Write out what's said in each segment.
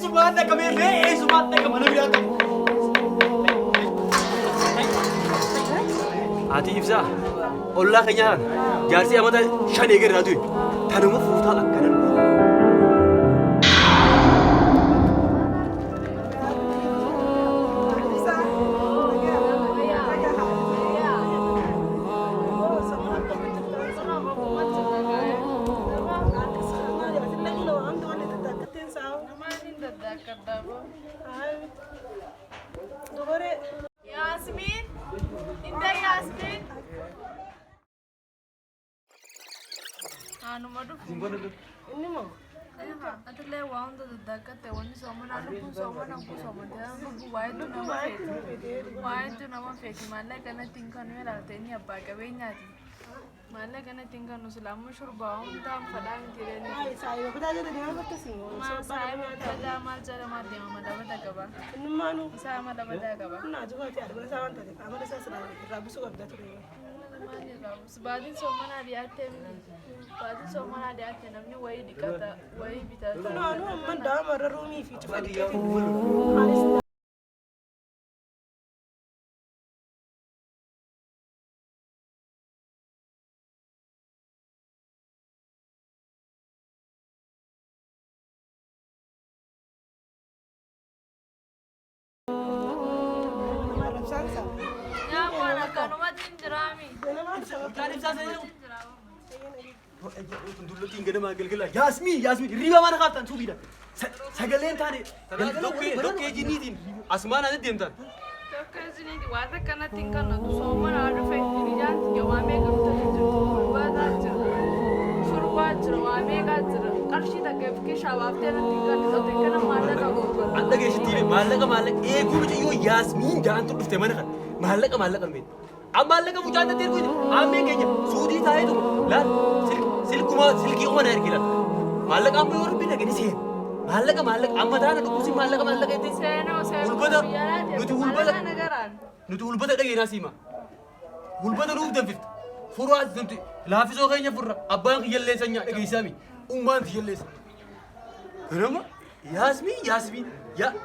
Eessumaan dhaqameerree eessumaan dhaqama na biraa qabu. Ati ibsaa ollaa keenyaan jaarsi amata 5 eegarraa du'e tanuma fuutaa akkanan. Yasmin, indah Yasmin. Anu madu. Ini mau. Atu lewa untuk dekat tewani sama nanu pun sama naku sama dia. Aku buat itu nama feti mana kena tinggal ni lah teni apa kawinnya. Mana kena tinggal nusulamu syurba dam padang tireni. Saya betul aja tadi apa kesini? Saya betul amal cara mati mama dapat apa? Ini mana? Saya mama dapat apa? Nah juga tiada betul sama tadi. Kamu saya selalu rabu suka betul tu. Sebadin somana diatem, sebadin somana diatem. Namanya wai dikata wai bitar. Nah, anu mana marah rumi fit. Ya mana kan umat jerami. Kan ibsaa sana. Dulu tinggal nama gel-gel. Yasmin, riba mana katan subida. Sagaleen tadi. Dokke jinitin. Asman ada diamtan. Dokke jiniti. Wada kana tinggal nadu somana ada fehmi jangan jawame gamta jiru. Wada jiru. Surba jiru, wame jiru. Karshi tak kefke shawab tera tinggal nadu tekana malla kagu. Anda gesiti malak. Egu bicu yo Yasmin jangan tuh dufte mana kan. Malak kan bet. Malak kamu jangan terku itu. Ame kayaknya sudi tahu itu. Lah, silki umar air kira. Malak kamu orang bina gini sih. Malak. Amma dah nak kusi malak itu. Seno. Ulbada. Nagaran. Nuti ulbada lagi nasima. Ulbada ruf dan fit. Furat nanti. Lafiso kayaknya furra. Abang yellesanya lagi sami. Umman yelles. Kenapa? Yasmin. Ya.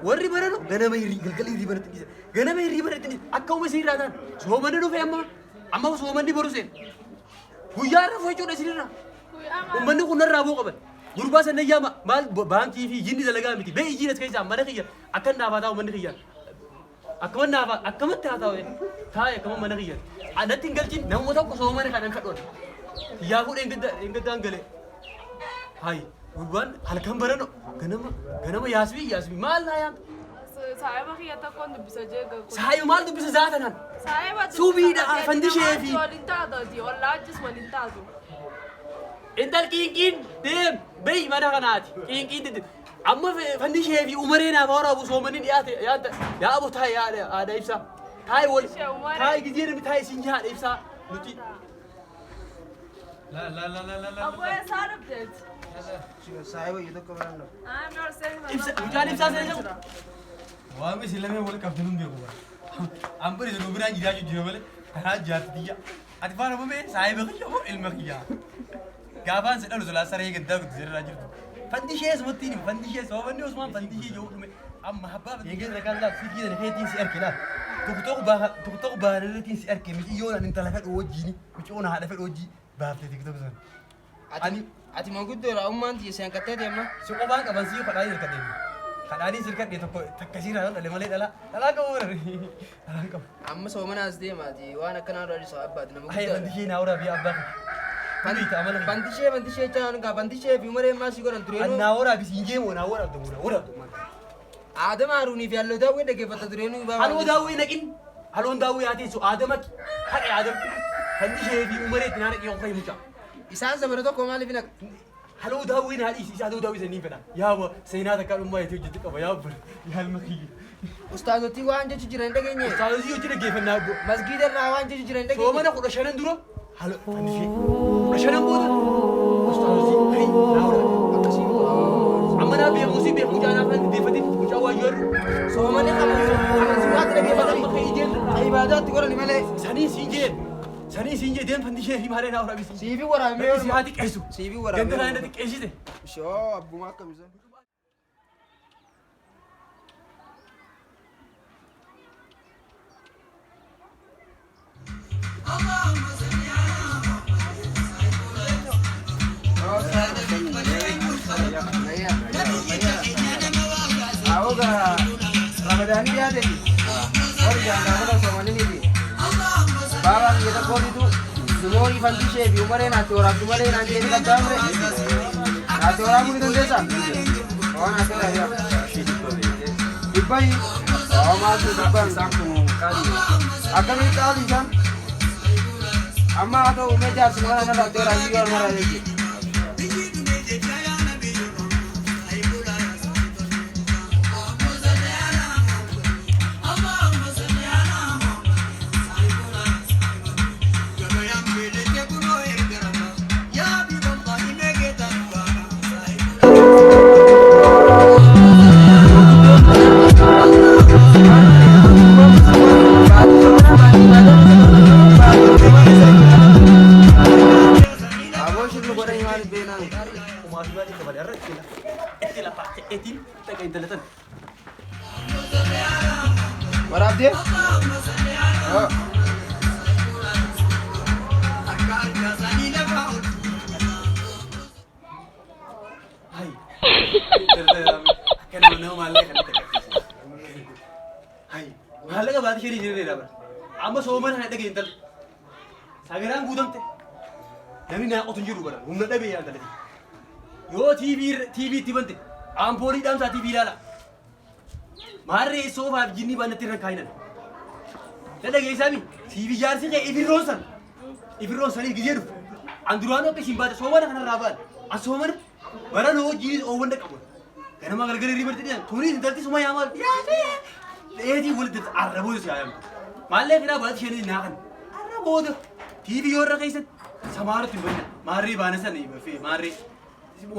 Warri bara no ganama galgali riba natin. Ganama riba natin. Akaw masira tan. Soman na do fe amma soman di boru sen. Guyara fo choda sirina. Umman ko narabo ka ba. Gurba san yama mal banki fi jinni dalaga miti. Be ijina kai sa mana khiya. Akan na ba ta umman khiya. Akaman na ba akaman ta ta we. Ta ya kaman mana khiya. Anatin galcin nan wata ko soman ka dan kadon. Ya ku engga dangale. Hai. Urban halkan bara no ganama Yasmin mal na yan. Saya bakal tak kon bisa jaga. Saya mal tu bisa zatanan. Saya baca. Subida fandi chefi. Walintado di Allah just walintado. Ental kin dem bay mana kanati. Kin amma fandi chefi umarena mawra abu somanin ya abu tay ya ada ifsa. Tay wal tay gidira mi tay sinja ifsa. Nuti. La. Abu ya sarap det. Saya itu kemana? I'm not saying my Ifsa bukan ifsa saja. Wah, mesti lama boleh kapten dia kuat. Ampun itu nuburan jadi aja dia boleh. Karena jatuh dia. Ati fara apa me? Saya bekerja apa ilmu kerja. Kapan sih lalu jelas saya kita gitu jadi rajin. Fandishe seperti ini, fandishe soalnya ini Osman fandishe jauh dulu. Amma habab. Yang kita kalau fikir ni hati si erkila. Tuktok bahar ni si erkil. Mesti iyo nanti talakat oji ni. Mesti ona ada fet oji. Bahar tu tiktok tu. Ati mau gitu lah umman dia sayang kata dia mah. Suka bang kapan sih pada ini dekat ini. Kadang sirkat dia tak kasih rasa ada malah dalah kau orang. Dalah kau. Amma so mana asdi mah di wana kana dari sahabat nama Hai fandishe na ora biar abang. Pandi tak malah. Bantishe jangan ka bantishe bimare masih koran tureno. Na ora bisinje mo na ora tu ora tu. Adam aruni fi allo dawe de ke fata tureno ba. Halo dawi nakin. Halo dawi hati su Adamak. Hai Adam. Fandishe bi umare tinare ki on kai mucha. Isan sama to ko mali bina. Halo dawi na isi halo dawi zani fana. Ya ba sai na ta karun mai tuji duka ba ya bur. Ya almaki. Ustaz ti wan je jiran de genye. Ustaz yi jira gefen na go. Masjid rawan je jiran de. So mana ku da shanan duro. Halo fandishe. Da shanan boda. Ustaz yi kai na ora. Akasi. Amma na biya musibe ku jana fan de fatin ku jawa yor. So mana kamu siwat de ke fata ibadat koran male. Sani sinje dem fandishe hi mare na ora bisi. Sibi wara me. Si hati kesu. Sibi wara. Ganda na ina keside. Sho abu makam zan. Ahoga Ramadan dia ada di. Orang jangan ada sama ini di. Bawang kita kau itu semua event di chef, umurnya nanti orang nanti ini kan tamre. Nanti orang mungkin desa. Oh nanti orang ya. Ibai, oh masuk depan sangkung kali. Akan kita lihat. Amma atau meja semua nanti orang jual marah lagi. Warab dia? Oh. Hai. Kan mana malah kan. Hai. Malah ka baat shiri jiri raba. Amma soman hana dage intal. Sagaran gudamte. Nami na qotun jiru bara. Humna dabe ya dalati. Yo TV tibante. Ampoli dam sa TV lala. Marre sofa jinni bana tirran kainan. Tada ge sami TV jar se ke Ibirronsan ni gijeru. Andurano ke simbata soman kana raban. Asoman bara no jinis o wanda kabul. Kana magal gari riberti dia. Tuni dalti suma yamal. Ya se. Edi wulid arabo se ayam. Malle kira baat sheni na kan. Arabo do. TV yor rakaisan. Samarat bana. Marre bana sa ni fi marre.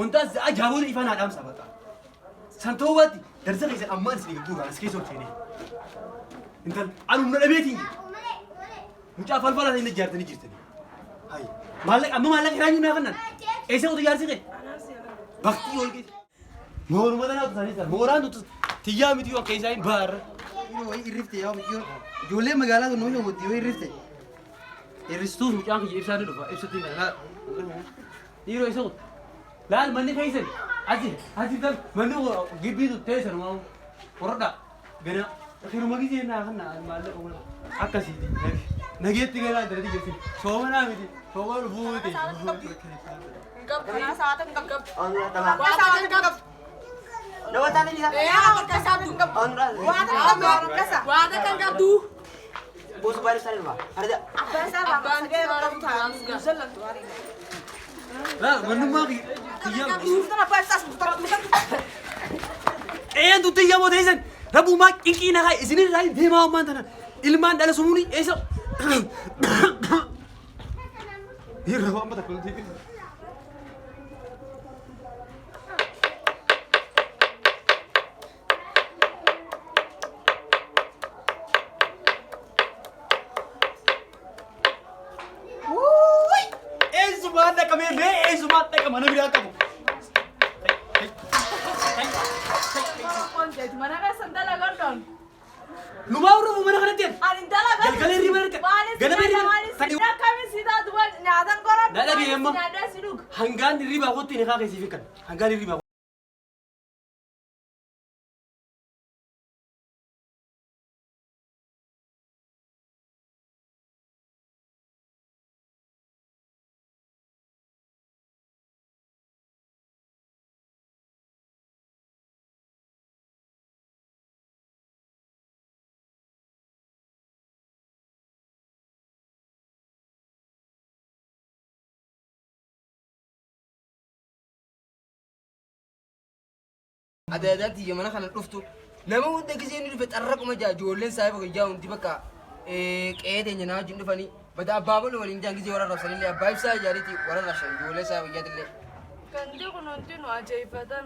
Unta ajabul ifan adam sabata. Santowati درسك إذا أمان سنيك بورا أسكيس وتشيني أنت أنا من البيتين مش أفعل فلا هنا جارتني جرتني هاي مالك أما مالك هني ناقنا إيش هو تجار سكين بختي يقول كده مور ما دنا تاني سر موران تو تيجا متيو كيساين بار Yo irifte ya yo. Jole magala no yo mutiyo irifte. الرستوس مش أنك يبصر له إبصر تيجا لا يرو إيش لا المني كيسن أزي ده منو جيبيدو تيسن ما وردا بنا أخير ما جيجي ناخنا المال أقول أكاسي نجيت تيجا درتي جالسين شو ما نامي شو ما رفوتي Gap na sa atin gap. Onra tama. Wa sa atin gap. Dawa tani ni sa. Eh, ka sa atin gap. Onra. Wa ta kan gap du. Bos baris sarin ba. Arda. Abban ge gap ta. Sallan tu ari. لا منو ما جي تيجا Tara pa sa إيه أنتوا تيجا مو تيسن ربو ما إنكي نهاي إزني راي ديما ما أنتنا إلمان دالا سموني إيش هي ربا ما تقول تيجي Sumatnya kami ini, sumatnya kemana bilang kamu? Konjai mana ka sandala London. Lu mau rumah mana kan dia? Arintala ka. Galeri mana kan? Galeri tadi kami sida dua nyadan koran. Dah lagi emang. Ada siduk. Hanggan di riba aku tidak kagak sifikan. Hanggan di riba. Ada dati mana kana duftu. Nama wudda gize ni rufet arraq ma ja jollen sai baka jawu ndi baka qeete nyana jindu fani bada ababul walin jangi je wara rasulillah abay sai jariti wara rasul jolle sai baka jadille. Kan je kunonti no ajaibatan.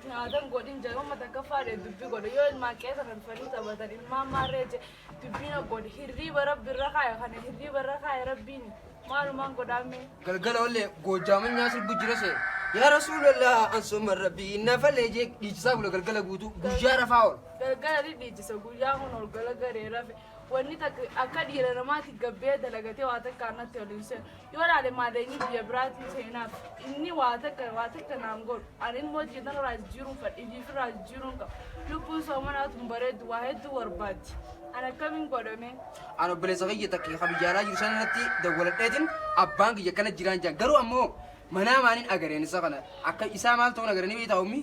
Nyadan godin jago mata kafare dubbi godo yo ma qeeta kan fani tabatan imma mareje dubbina god hirri barabbi rakaya kana hirri barakaya rabbini maluman godame. Galgala walle gojaman nyasir bujira se. Ya Rasulullah an summa rabbi inna falaje dijisa bula galgala gutu gujara faul. Galgala di dijisa guyya hono galgare rafe wanni akka dhiira namaatti gabbee dalagatee waa takka annatti waliin seenu yoo laale maadeenii biyya biraatiin seenaaf inni waa takka naan godhu ani immoo jiran irraa jijjiiruun fadhiijiif irraa jijjiiruun qaba lubbuun soomanaatu bareedu waa hedduu barbaaddi ana akkamiin godhame Ano obboleessa kiyya takka kabiyyaadhaa jiru sanarratti dawwaladheetiin abbaan kiyya kana jiraan jiran garuu ammoo manaa maaniin agareen isa kana akka isaa maal ta'uun agaranii beektaa ummi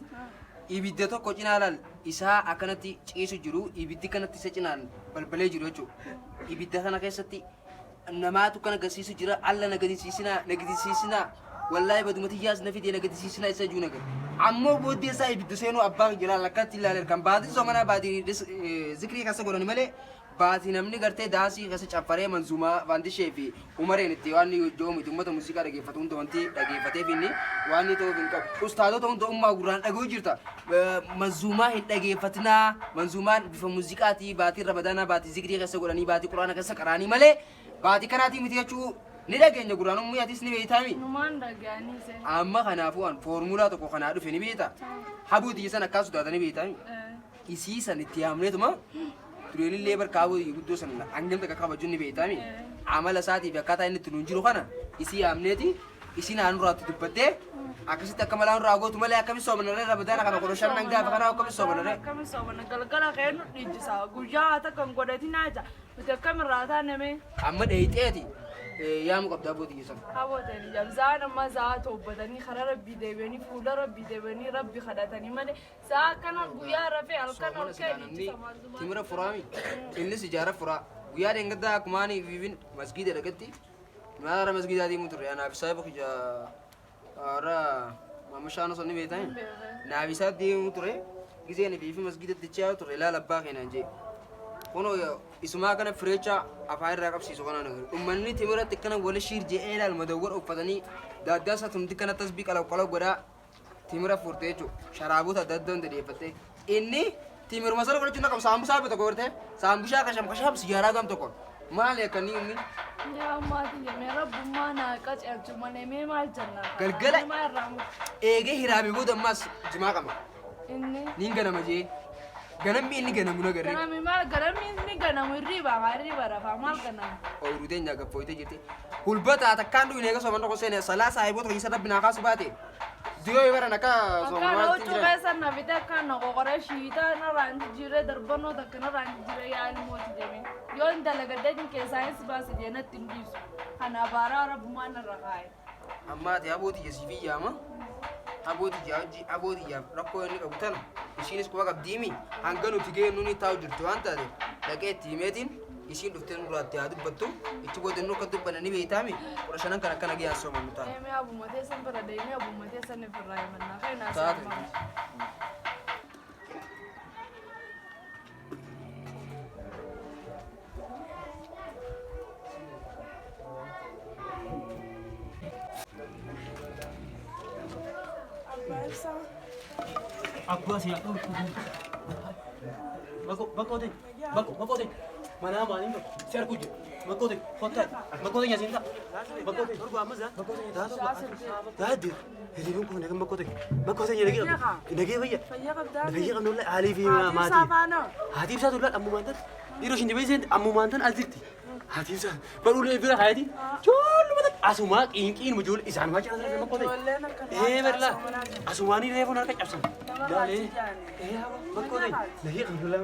ibidda tokko cinaa laal isaa akkanatti ciisu jiru ibiddi kanatti isa cinaan balbalee jiru jechuudha. Ibidda kana keessatti namaatu kan agarsiisu jira alla nagadisiisinaa wallahi badumati yaas nafidee nagadisiisinaa isa juu nagar. Ammoo booddee isaa ibidda seenuu abbaan jira lakkatti ilaalee kan baatii somanaa baatii zikrii kasa godhani malee baatii namni gartee daasii kasa caffaree manzuumaa waantishee fi umareen itti waan joomu itti uummata muuziqaa dhageeffatu hunda wanti dhageeffateef inni waan ta'uuf hin qabu. Ustaadota hunda ummaa gurraan dhaga'uu jirta. Manzuumaa hin dhageeffatinaa manzuumaan bifa muuziqaatii baatii ramadaanaa baatii zikrii kasa godhanii baatii quraana kasa qaraanii malee baatii kanaatii miti jechuu ni dhageenya gurraan ummi atis ni beeytaami. numaan dhagaanii se Amma kanaafuu an foormulaa tokko kanaa dhufe ni beeyta. Habuuti san akkaan sodaatanii beeytaami. Isii san itti yaamneetuma tureenillee barkaabuu guddoo san hangam takka kabajuun ni beeytaami. Amala isaatii fi akkaataa inni itti nuun jiru kana isii yaamneeti isii naannurraatti dubbattee akkasitti akka malaan irraa gootu malee akkamitti soomanarree rabadaana kana godhashan nan gaafa kanaa akkamitti soomanarree. akkamitti soomana galgala ka'ee nu dhiichisa guyyaa takka hin godhatinaa jecha nuti akkamirraa taaname Amma dheeyxeeti yaamu qabdaa bootii san. habootanii jabsaan amma sa'a toobbatanii karaa rabbii deebi'anii fuula rabbii deebi'anii rabbi kadhatanii malee sa'a akkana guyyaa rafee halkan ol ka'e dhiichisa maaltuma Timira furaami. Innis ijaara furaa. Guyyaa deengaddaa akkumaanii viivin masgiida dhaqatti. Maara masgiidaa deemu turre. Anaaf isaa bakka ara mamashaan osoo ni beektan. Naaf isaa deemu ture. Giseen viivi masgiida dichaa turre ilaala abbaa keenan jee. Kuno isumaa kana fireecha afaan irraa qabsiisu kana nagaru. Uummanni timiratti akkana wal shiir je'ee ilaal madawwar uffatanii daaddaa isaa tumti kana tasbii qalaqala godhaa timira furtee jechuudha. Sharaaboota adda addaa hundi dhiyeeffattee. Inni timir masala godhachuun akka saambusaa bita goortee saambushaa kasham siyaaraa gam tokko. Maali akkanii ummi? yaa maatii jemee rabbummaa naa qaceelchu malee mee maal jennaa Galgala. maa irraa muka Eegee hiraamee booda ammas jimaa qaba. inni Niin ganama jee. Ganammi inni ganamu nagarree. ganami maal ganami inni ganamu irriiba rafaa maal ganamu Ooluu teenya gaffooyte jirti. Hulbata takkaan duwin eega soman tokko seene salaa saahiboota keessa rabbi naa kaasu baate. Diyoo ibaran akka akka somaatti huccuu jira. keessa nafite akka noqoqoree shiitaa narraa inti jiree darbannoo takka narraa inti jiree yaa ilmooti jemee yoo hin dalagaddeetin keessaanis baase jeenatti hin dhiisu kana baaraa rabbummaa narra kaa'e Ammaati abooti jesiifii yaama. Abooti yaam rakkoo inni qabu tana. Ishiinis quba qabdiimi hanga nuti geennu ni taa'u jirti waan taateef dhaqee itti himeetiin isiin dhuftee nurraatti haa dubbattu itti boodannoo akka dubbanna ni beeytaami kudha shanan kan akkana giyaan soomannu ta'a. deemee abummatee san bira deemee abummatee san ifirraa himannaa keenaa Taate. saamaa Abbaa si akka bakkooti bakkooti manaa maaliin bakko si arguu jiru bakkooti kottaa bakkooti nyaasiin ta'a bakkooti bakkooti daaddi hiriiruun kun nagan bakkooti bakkooti nagee fayya fayya qabnu illee haalii fi maatii haati ibsaa tullaa ammumaan tan dhiiroo shin dibeeseen ammumaan tan al jirti haati ibsaa badhuulee bira haayati joolluma tan asumaa qiinqiin mujool isaan maa cina sarara bakkooti berlaa asumaanii reefuun harka cabsan Dale. Bakkooti nagee qabnu illee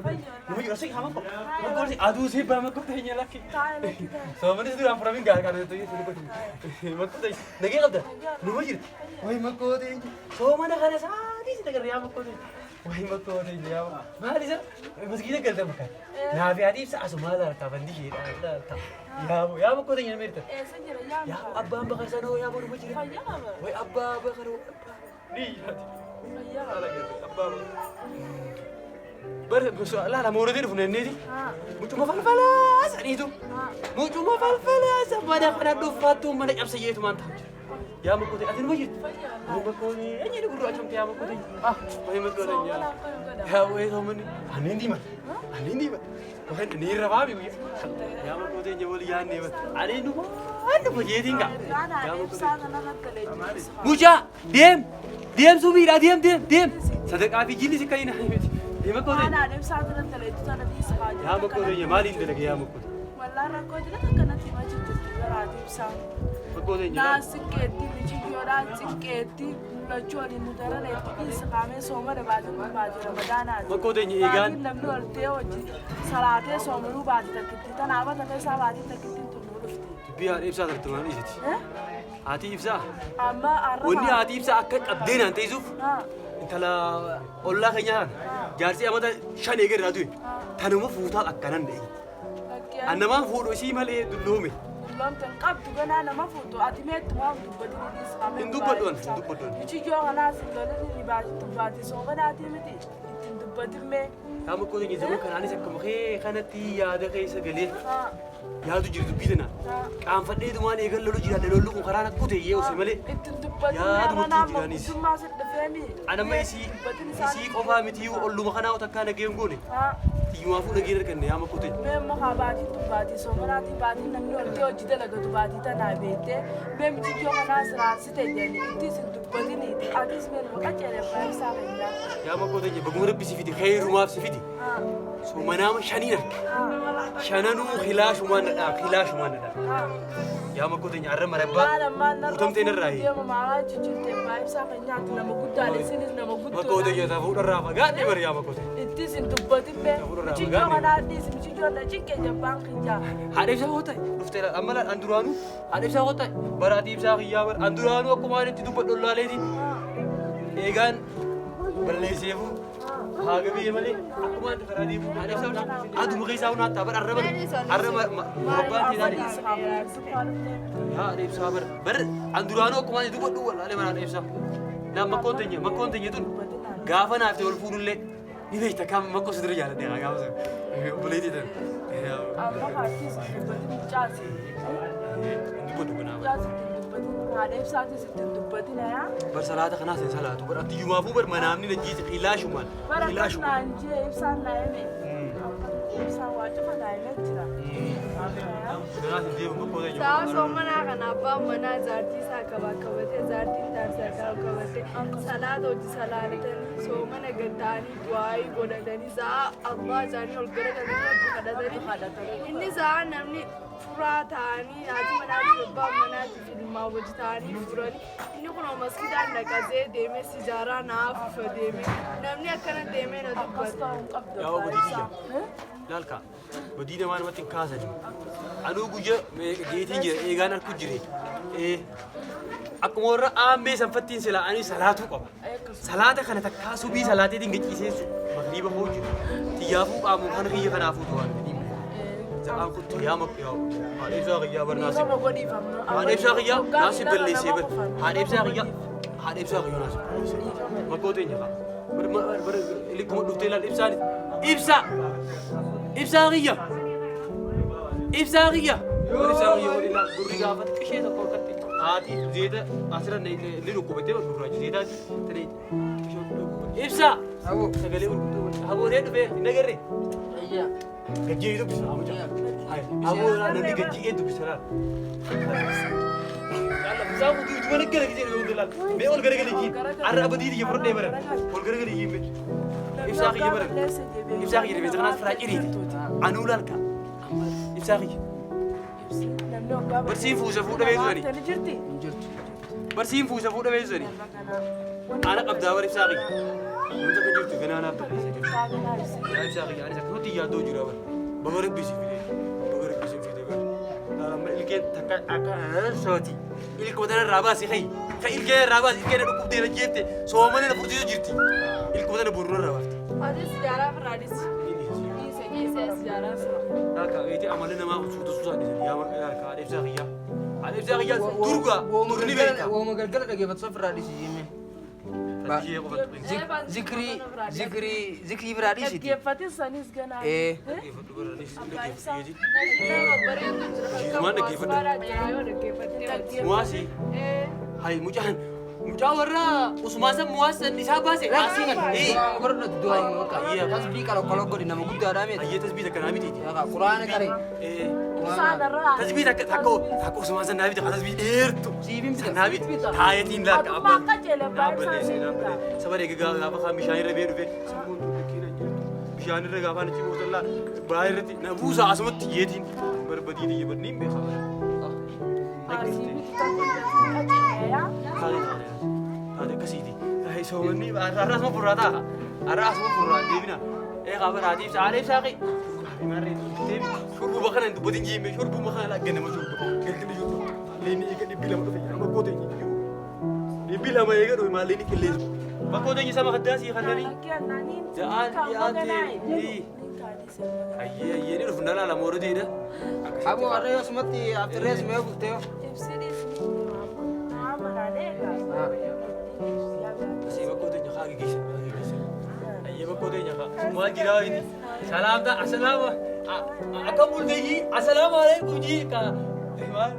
nama jira si hama bakkooti aduu si baa bakkooti nya lakki soomanis duraan furamin gaar kan ta'e bakkooti nagee qabda nama jirti way bakkooti soomana kana saadii si dagarre yaa bakkooti way bakkooti yaa maali sa masgiida galta bakka naafi adiif sa asumaa larka bandi sheedha larka yaa bakkooti nya meerta yaa abbaan bakka sanoo yaa boru jira way abbaa bakka ni ber la moorati dhufu nenneeti mucuma falfalaa saniitu mucuma falfalaa sabada kana dhufaattu mana cabsa jeetu maan ta'u yaa makkote ati numa jirti makkote eenyu ni gurra achamte yaa makkote way makkote yaa way somani anin dima wakan ni rafaami yaa makkote nya wali yaa ne ani numa anu bajeetinga yaa makkote mucha dem subiidha dem sadaqaa fi jilli si kayina Deema kootee. Mana adeem saatira daleetu sana dhiisa haa Yaa makkootee maaliin dalage yaa makkootee? Wallaan rakkoo jira takkanatti hima jirtu gara adeem saa. Makkootee Naa jedhaa. siqqeetti michiyyoodhaan siqqeetti lachuu waliin nu daraleetti dhiisa qaamee sooma dabaatin baate ramadaanaati. Makkootee eegaan. Baatiin namni oltee hojii salaatee soomanuu baate takkitti tanaaba takka isaa baatii takkittiin tunnuu dhufte. Dubbii haadha ibsaa tarti maal dhiisati? Haati ibsaa. Amma arraba. Wanni haati ibsaa akka qabdee naan teessuuf intala ollaa keenyaa jaarsi amata 5 eegalee du'e. Tanuma fuutaa akkanan ta'e. Annamaan fuudhu isii malee dulloome. Lamtan qabdu ganaa nama fuutu ati meettu waan dubbatu dhiisa qaamee. Hin dubbadhuun hin dubbadhuun. Michiyyoo kanaas lolli ni baati soomanaatii miti ittiin dubbatimee. Yaa makkootee geejjiba kanaanis akka mukee kanatti yaada keessa galee yaadu jiru dubbii tana. Qaanfadheetumaan eegan lolu jiraadha lollu kun karaan akka kuteeyyee osoo malee. Ittiin dubbatimee Yaadu manaa murtii jiraanis. mootummaa siddafeemi. Anamma isii qofaa miti olluma kanaa takkaa nageen goone. Tiyyumaafuu nageen arganne yaa makkootee. Mee makaa baatii tun baatii soomanaatii baatii namni oltee hojii dalagatu baatii tanaa beektee mee michiyyoo kanaas raarsite jenni itti isin dubbatiniiti atis mee nama qaceelee baay'isaa keenyaa. Yaa makkootee baguma rabbi si fidi khayrumaaf si fidi. Soomanaama shaniin arge. Shananuu hilaashumaan dhadhaa hilaashumaan dhadhaa. Yaa makkootee arra marabbaa guutamteen irraa hii. Deema maalaa jijjiirtee baay'isaa keenyaatti nama guddaadha isinis nama guddoodha. Makkootee jeetaa fuudharraa fagaadhee bari yaa makkootee. Itti isin dubbatimee michiyyoo kanaa dhiisi michiyyoo na cinqee jabbaan keenyaa. Haadha ibsaa hoota'e dhuftee amma an duraanuu haadha ibsaa hoota'e baraatii ibsaa kiyyaa bara an duraanuu akkuma itti dubbadhu ollaaleeti eegaan balleesseefuu haa gabii malee akkuma itti karaa deemu haadha ibsaa hoota'e aduma keessaa hunda hattaa bara arraba murabbaan teessanii haadha ibsaa bara an duraanuu akkuma itti dubbadhu wallaalee bara haadha ibsaa naa makkoon teenye tun gaafa naaf ta'e ol fuudhullee ni beekta kam makkoo sidira jaaladhe gaafa sana buleetii tan. Amma haatiis dubbatin caasi. Caasi dubbatin haadha ibsaatis ittiin dubbatin yaa. Bar salaata kanaas hin salaatu bar attiyyumaafuu bar manaamni na jiise qilaashumaan. Bara kan naan jee ibsaan naa hime. Ibsaan waa cufa naa hime jira. Kanaas hin deemu makkoo teenye. Sa'a soomanaa kana abbaan manaa jaartii isaa qabaa qabatee jaartiin jaarsaa qabatee salaata hojii salaalatanii soomana gattaanii bu'aayii godhatanii sa'a abbaa isaanii ol garagalanii kadhatanii inni sa'a namni furaa ta'anii haati manaatii abbaan manaatii filmaa hojii ta'anii furanii inni kun maskidaan naqasee deemee sijaaraa naaf ifa deemee namni akkana deemee na dubbata. Yaa godiyya laalka godiyya maan namatti hin kaasani anuu guyya geetiin jira eegaan harku jire akkuma warra aambee sanfattiin silaa ani salaatuu qaba salaata kana takkaa subii salaateetiin gachiiseessu magriiba hoo jiru xiyyaafuu qaamu kana kiyya kanaafuu ta'an za'aan kun xiyyaa makkiyaa haadha ibsaa kiyyaa bar naasib haadha ibsaa kiyyaa naasib balleessee bar haadha ibsaa kiyyaa naasib balleessee makkoo teenya qaba bar likkuma dhuftee ilaal ibsaan ibsaa kiyya ibsaa kiyya waliin durri gaafate qishee tokko akkatti haati zeeta asirra ni dhukkubattee gurraacha zeetaati tanii ibsaa sagalee haboonee dhufee hin agarree gajjii dubbisa haboonaa namni gajjii dubbisa laal isaa kutuu ituma naggara gisee yoo laal mee ol garagalii jiin arra abadiiti jee fudhadhee bara ol garagalii jiin mee ibsaa kiyya bara ibsaa kiyya rifeensa kanaas firaa ciriiti anuu laalka ibsaa kiyya barsiin fuusa fuudha beeksisanii barsiin fuusa fuudha beeksisanii ana qabdaa bar ibsaa kiyya wanta kan jirtu ganaanaaf balleessa ibsaa kiyya anis akkasumatti yaaddoo jira bar baga rabbisi fide bar amma ilkeen takka akka sooti ilkuma tana irraa baasi kayyi ka ilkeen irraa baasi ilkeen dhukkubdee na jeefte soomanii na fursiisu jirti ilkuma tana burruu irraa baafte. Adis sijaaraa firaadis. Dhiisee sijaaraa fira. Akka iti amala namaa suuta suusaa dhiisanii yaa akka adeemsaa kiyyaa. Adeemsaa kiyyaa durga durni beeka. Wooma galgala dhageeffatu ofirraa dhiisi jimee. Bishee qofatu. Zikrii biraa dhiisiti. Dhaggeeffatin sanis ganaa. Dhaggeeffadhu baranis dhaggeeffadhu. Muwaasi. Hayi mucaan. Mucaa warra Usmaan san muwaasan isaa baase asii kan Warra du'a akka tasbii qara koloo godhi nama guddaadhaa miti. ayyee tasbii takka naa miti. Quraana qaree. Tasbii takka Usmaan san naa miti tasbii dheertu. Siifin bita. Naa miti taayetiin laakka Abbaan qajeele baay'ee saba eegaa gaafa kaan bishaan irra bee dhufe. bishaan irra gaafaan itti bootallaa baay'ee irratti na buusa asumatti yeetiin barbadii diyya badniin beekama. Haati akkasiiti. Soomanni arraa asuma furraa ta'a. Arraa asuma furraa deebina. Eegaa baraatiif saaleef saaqee. Marree deebi. Shurbuba kana hin dubbatin jiime shurbuba kana laggana ma shurbuba. Galgala jirtu. Leenni eega dhibbi lama dhufe amma goota hin jiru. Dhibbi lama eega dhufe maal leenni qilleessu. Bakkoota inni sama addaasii kannanii. Ja'aan dhiyaatee. Ayyee ni dhufu ndala la moorotiidha. Abu arree asumatti aftirees mee bultee. Asii bakkoota inni haa gaggeessa. Ayyee bakkoota inni haa. Maal jiraa inni. Salaamta asalaama. Akka bultee ji asalaamu alaikum ji ka. Maal